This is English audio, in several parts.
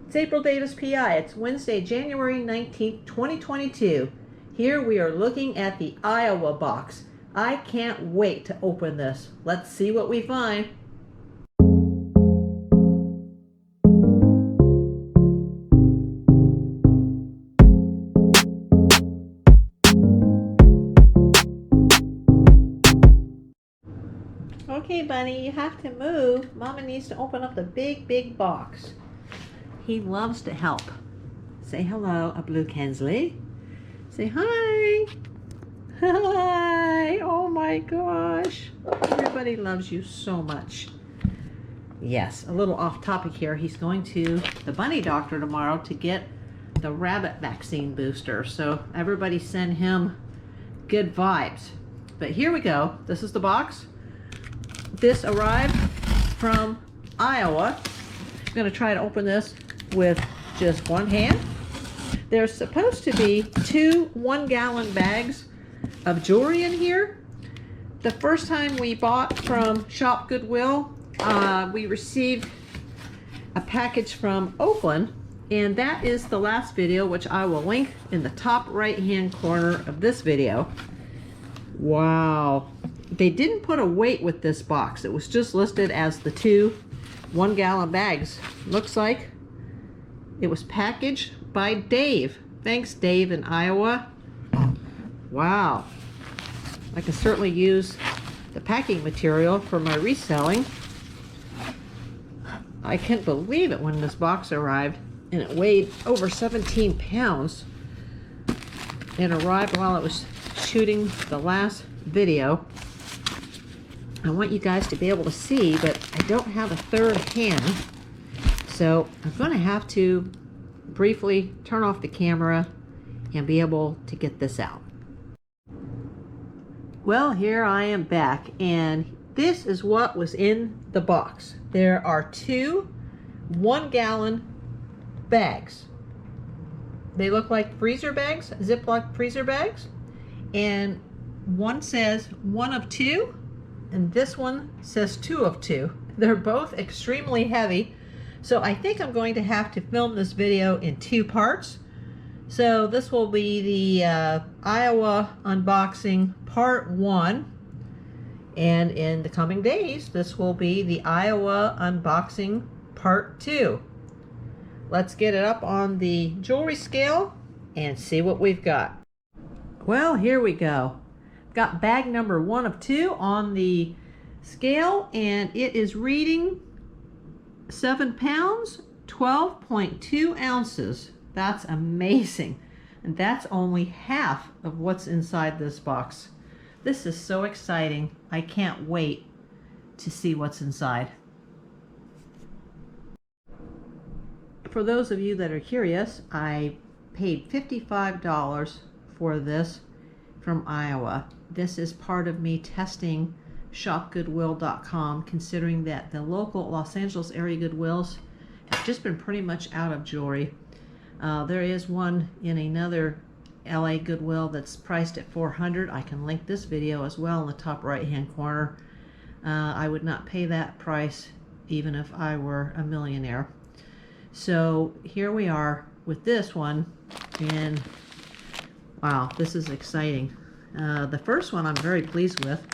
It's April Davis PI. It's Wednesday, January 19th, 2022. Here we are looking at the Iowa box. I can't wait to open this. Let's see what we find. Okay, Bunny, you have to move. Mama needs to open up the big box. He loves to help. Say hello, Ableu Kensley. Say hi. Hi. Oh my gosh. Everybody loves you so much. Yes, a little off topic here. He's going to the bunny doctor tomorrow to get the rabbit vaccine booster. So everybody send him good vibes. But here we go. This is the box. This arrived from Iowa. I'm going to try to open this with just one hand. There's supposed to be 2 1-gallon bags of jewelry in here. The first time we bought from Shop Goodwill, we received a package from Oakland, and that is the last video, which I will link in the top right hand corner of this video. Wow. They didn't put a weight with this box. It was just listed as the 2 1-gallon bags. Looks like it was packaged by Dave. Thanks, Dave in Iowa. Wow. I can certainly use the packing material for my reselling. I can't believe it when this box arrived, and it weighed over 17 pounds. It arrived while I was shooting the last video. I want you guys to be able to see, but I don't have a third hand. So I'm going to have to briefly turn off the camera and be able to get this out. Well, here I am back, and this is what was in the box. There are 2 1-gallon bags. They look like freezer bags, Ziploc freezer bags, and one says 1 of 2, and this one says 2 of 2. They're both extremely heavy. So I think I'm going to have to film this video in 2 parts. So this will be the Iowa unboxing part 1. And in the coming days, this will be the Iowa unboxing part 2. Let's get it up on the jewelry scale and see what we've got. Well, here we go. Got bag number 1 of 2 on the scale, and it is reading 7 pounds, 12.2 ounces. That's amazing. And that's only half of what's inside this box. This is so exciting. I can't wait to see what's inside. For those of you that are curious, I paid $55 for this from Iowa. This is part of me testing shopgoodwill.com, considering that the local Los Angeles area Goodwills have just been pretty much out of jewelry. There is one in another LA Goodwill that's priced at $400. I can link this video as well in the top right hand corner. I would not pay that price even if I were a millionaire. So here we are with this one, and wow, this is exciting. The first one I'm very pleased with.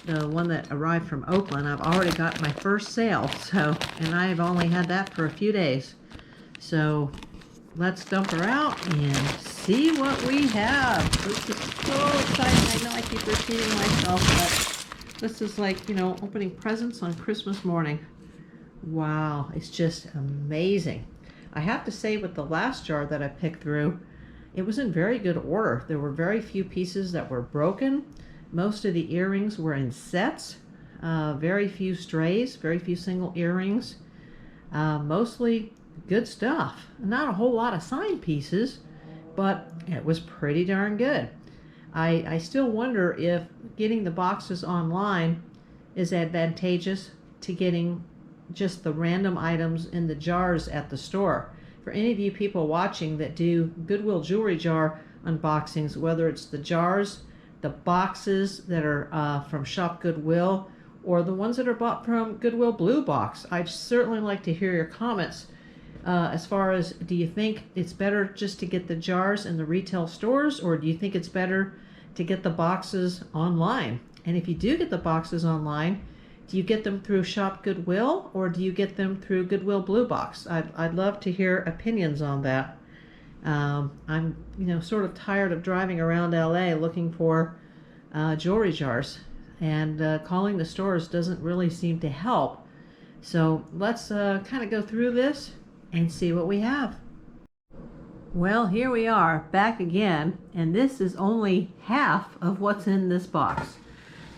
The one that arrived from Oakland, I've already got my first sale, and I've only had that for a few days. So let's dump her out and see what we have. This is so exciting. I know I keep repeating myself, but this is like, you know, opening presents on Christmas morning. Wow, it's just amazing. I have to say, with the last jar that I picked through, it was in very good order. There were very few pieces that were broken. Most of the earrings were in sets, very few strays, very few single earrings, mostly good stuff. Not a whole lot of sign pieces, but it was pretty darn good. I still wonder if getting the boxes online is advantageous to getting just the random items in the jars at the store. For any of you people watching that do Goodwill jewelry jar unboxings, whether it's the jars, the boxes that are from Shop Goodwill, or the ones that are bought from Goodwill Blue Box, I'd certainly like to hear your comments As far as, do you think it's better just to get the jars in the retail stores, or do you think it's better to get the boxes online? And if you do get the boxes online, do you get them through Shop Goodwill, or do you get them through Goodwill Blue Box? I'd love to hear opinions on that. I'm sort of tired of driving around LA looking for jewelry jars, and calling the stores doesn't really seem to help. So let's kind of go through this and see what we have. Well, here we are back again, and this is only half of what's in this box.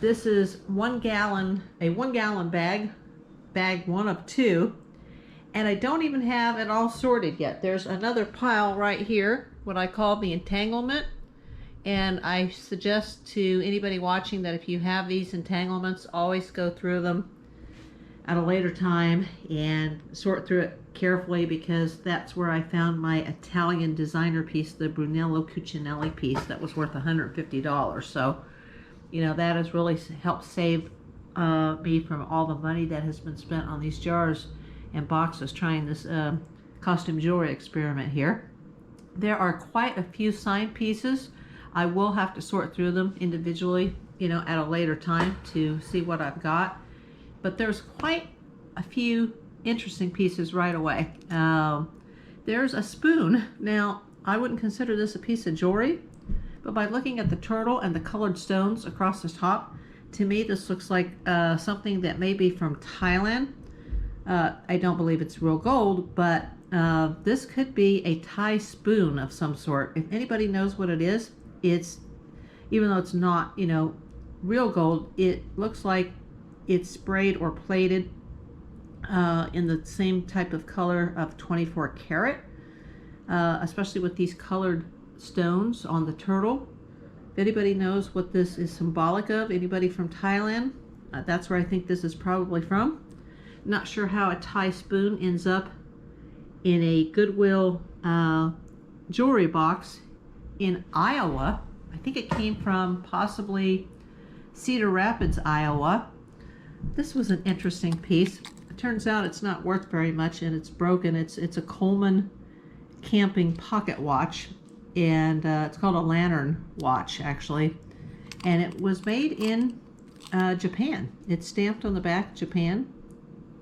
This is a 1 gallon bag 1 of 2, and I don't even have it all sorted yet. There's another pile right here, what I call the entanglement, and I suggest to anybody watching that if you have these entanglements, always go through them at a later time and sort through it carefully, because that's where I found my Italian designer piece, the Brunello Cucinelli piece that was worth $150. So that has really helped save me from all the money that has been spent on these jars and boxes trying this costume jewelry experiment here. There are quite a few signed pieces. I will have to sort through them individually at a later time to see what I've got, but there's quite a few interesting pieces right away. There's a spoon. Now, I wouldn't consider this a piece of jewelry, but by looking at the turtle and the colored stones across the top, to me this looks like something that may be from Thailand. I don't believe it's real gold, but this could be a Thai spoon of some sort. If anybody knows what it is, even though it's not real gold, it looks like it's sprayed or plated in the same type of color of 24 karat, especially with these colored stones on the turtle. If anybody knows what this is symbolic of, anybody from Thailand, that's where I think this is probably from. Not sure how a Thai spoon ends up in a Goodwill jewelry box in Iowa. I think it came from possibly Cedar Rapids, Iowa. This was an interesting piece. It turns out it's not worth very much, and it's broken. It's a Coleman camping pocket watch, and it's called a lantern watch actually, and it was made in Japan. It's stamped on the back Japan.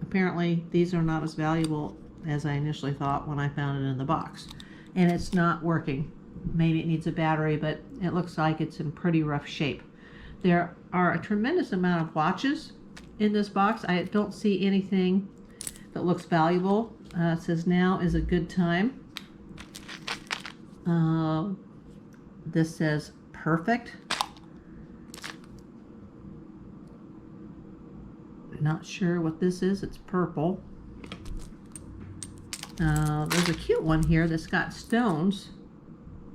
Apparently these are not as valuable as I initially thought when I found it in the box, and it's not working. Maybe it needs a battery, but it looks like it's in pretty rough shape. There are a tremendous amount of watches in this box. I don't see anything that looks valuable. It says now is a good time. This says perfect. Not sure what this is. It's purple. There's a cute one here that's got stones,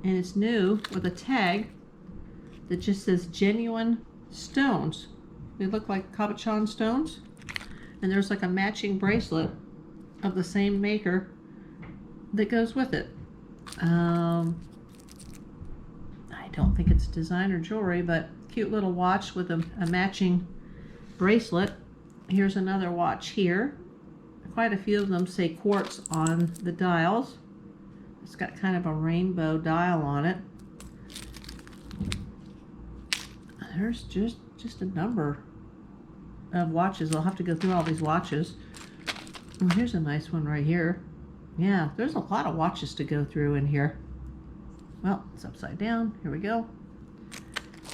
and it's new with a tag that just says genuine stones. They look like cabochon stones, and there's like a matching bracelet of the same maker that goes with it. I don't think it's designer jewelry, but cute little watch with a matching bracelet. Here's another watch here. Quite a few of them say quartz on the dials. It's got kind of a rainbow dial on it. There's just a number of watches. I'll have to go through all these watches. Oh, here's a nice one right here. Yeah, there's a lot of watches to go through in here. Well, it's upside down. Here we go.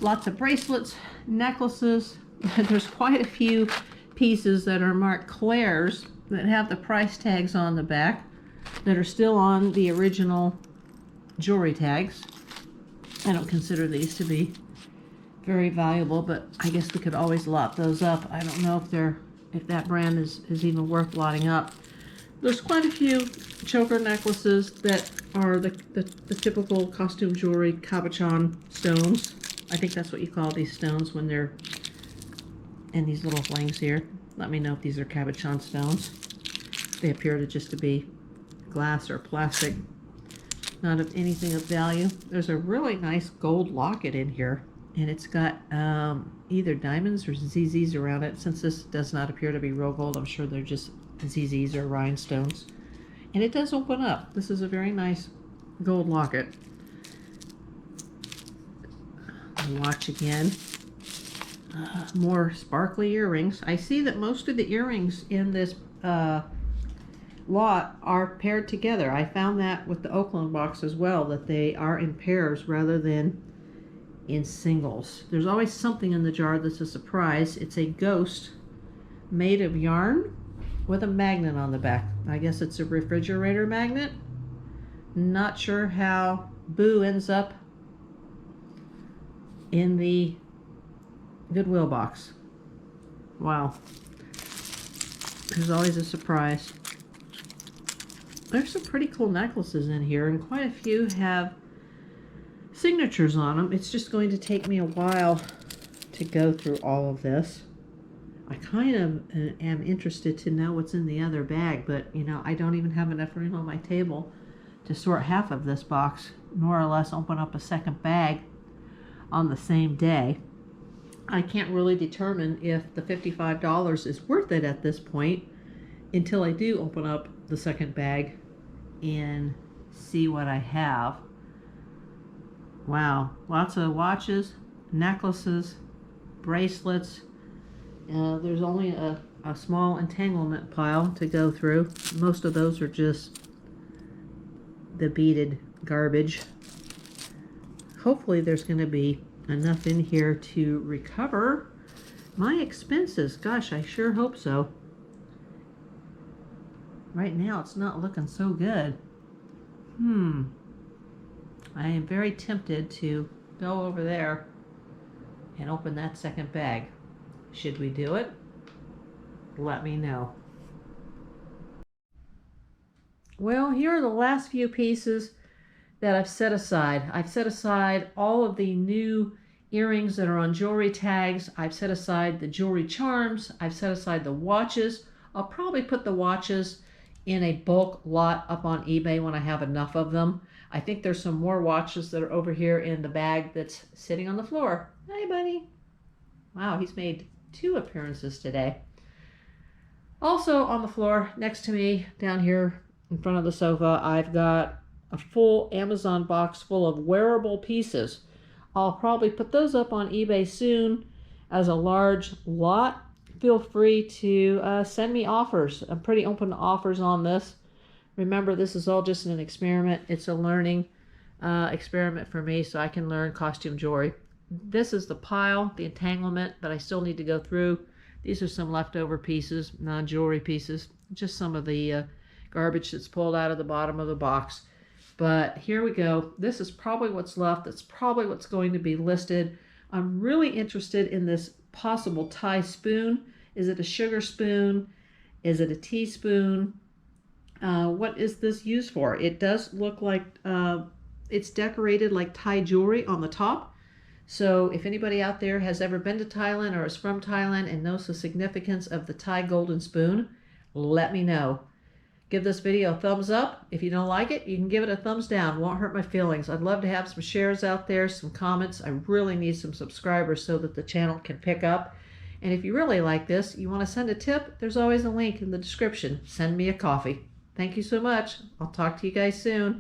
Lots of bracelets, necklaces. There's quite a few pieces that are marked Claire's that have the price tags on the back that are still on the original jewelry tags. I don't consider these to be very valuable, but I guess we could always lot those up. I don't know if that brand is even worth lotting up. There's quite a few choker necklaces that are the typical costume jewelry cabochon stones. I think that's what you call these stones when they're in these little flings here. Let me know if these are cabochon stones. They appear to just to be glass or plastic, not of anything of value. There's a really nice gold locket in here, and it's got either diamonds or ZZs around it. Since this does not appear to be real gold, I'm sure they're just ZZs or rhinestones. And it does open up. This is a very nice gold locket. Watch again. More sparkly earrings. I see that most of the earrings in this lot are paired together. I found that with the Oakland box as well, that they are in pairs rather than in singles. There's always something in the jar that's a surprise. It's a ghost made of yarn with a magnet on the back. I guess it's a refrigerator magnet. Not sure how Boo ends up in the Goodwill box. Wow. There's always a surprise. There's some pretty cool necklaces in here, and quite a few have signatures on them. It's just going to take me a while to go through all of this. I kind of am interested to know what's in the other bag, but you know, I don't even have enough room on my table to sort half of this box, more or less open up a second bag on the same day. I can't really determine if the $55 is worth it at this point until I do open up the second bag and see what I have. Wow, lots of watches, necklaces, bracelets. There's only a small entanglement pile to go through. Most of those are just the beaded garbage. Hopefully there's going to be enough in here to recover my expenses. Gosh, I sure hope so. Right now it's not looking so good. I am very tempted to go over there and open that second bag. Should we do it? Let me know. Well, here are the last few pieces that I've set aside. I've set aside all of the new earrings that are on jewelry tags. I've set aside the jewelry charms. I've set aside the watches. I'll probably put the watches in a bulk lot up on eBay when I have enough of them. I think there's some more watches that are over here in the bag that's sitting on the floor. Hi, buddy. Wow, he's made 2 appearances today. Also on the floor next to me down here in front of the sofa, I've got a full Amazon box full of wearable pieces. I'll probably put those up on eBay soon as a large lot. Feel free to send me offers. I'm pretty open to offers on this. Remember, this is all just an experiment. It's a learning experiment for me, so I can learn costume jewelry. This is the pile, the entanglement that I still need to go through. These are some leftover pieces, non-jewelry pieces, just some of the garbage that's pulled out of the bottom of the box. But here we go. This is probably what's left. That's probably what's going to be listed. I'm really interested in this possible Thai spoon. Is it a sugar spoon? Is it a teaspoon? What is this used for? It does look like it's decorated like Thai jewelry on the top. So if anybody out there has ever been to Thailand or is from Thailand and knows the significance of the Thai golden spoon, let me know. Give this video a thumbs up. If you don't like it, you can give it a thumbs down. Won't hurt my feelings. I'd love to have some shares out there, some comments. I really need some subscribers so that the channel can pick up. And if you really like this, you want to send a tip, there's always a link in the description. Send me a coffee. Thank you so much. I'll talk to you guys soon.